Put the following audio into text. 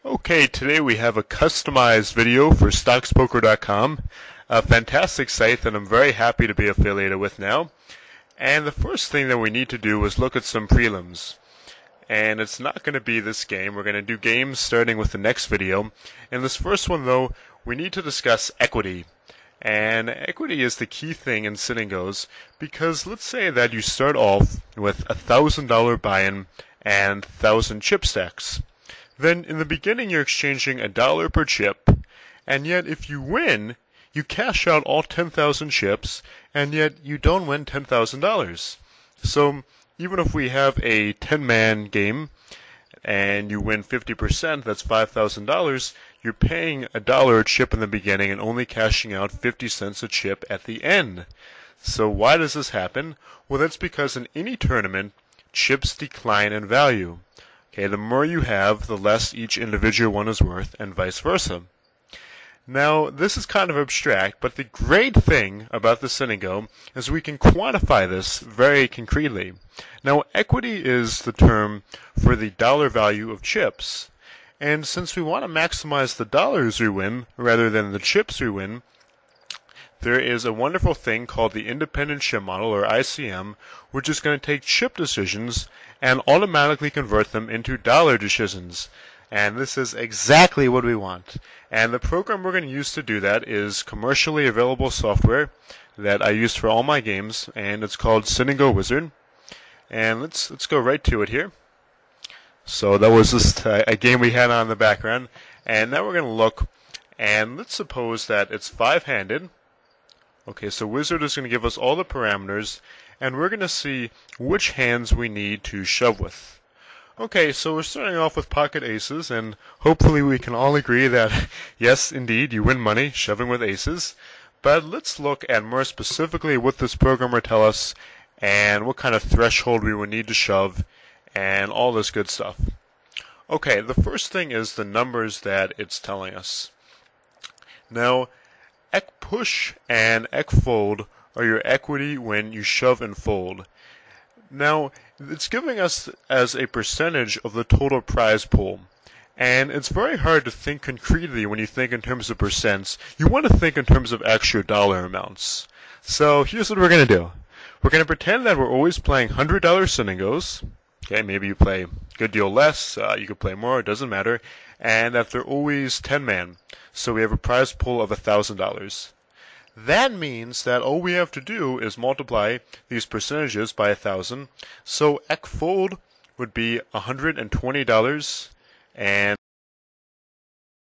Okay, today we have a customized video for Stoxpoker.com, a fantastic site that I'm very happy to be affiliated with now. And the first thing that we need to do is look at some prelims. And it's not going to be this game. We're going to do games starting with the next video. In this first one, though, we need to discuss equity. And equity is the key thing in SitNGos because let's say that you start off with $1,000 buy-in and 1,000 chip stacks. Then in the beginning you're exchanging $1 per chip, and yet if you win, you cash out all 10,000 chips, and yet you don't win $10,000. So even if we have a 10-man game, and you win 50%, that's $5,000, you're paying $1 a chip in the beginning and only cashing out 50 cents a chip at the end. So why does this happen? Well, that's because in any tournament, chips decline in value. Okay, the more you have, the less each individual one is worth, and vice versa. Now, this is kind of abstract, but the great thing about the SitNGo is we can quantify this very concretely. Now, equity is the term for the dollar value of chips. And since we want to maximize the dollars we win rather than the chips we win, there is a wonderful thing called the independent chip model, or ICM, which is going to take chip decisions and automatically convert them into dollar decisions. And this is exactly what we want. And the program we're going to use to do that is commercially available software that I use for all my games, and it's called SitNGo Wizard. And let's go right to it here. So that was just a game we had on in the background. And now we're going to look, and let's suppose that it's five-handed. Okay, so Wizard is going to give us all the parameters, and we're going to see which hands we need to shove with. Okay, so we're starting off with pocket aces, and hopefully we can all agree that, yes, indeed, you win money shoving with aces. But let's look at more specifically what this programmer tells us, and what kind of threshold we would need to shove, and all this good stuff. Okay, the first thing is the numbers that it's telling us. Now, Ek push and Ek fold are your equity when you shove and fold. Now, it's giving us as a percentage of the total prize pool. And it's very hard to think concretely when you think in terms of percents. You want to think in terms of actual dollar amounts. So here's what we're going to do. We're going to pretend that we're always playing $100 SitNGos. Okay, maybe you play a good deal less, you could play more, it doesn't matter. And that they're always 10-man. So we have a prize pool of $1,000. That means that all we have to do is multiply these percentages by 1,000. So Ek fold would be $120, and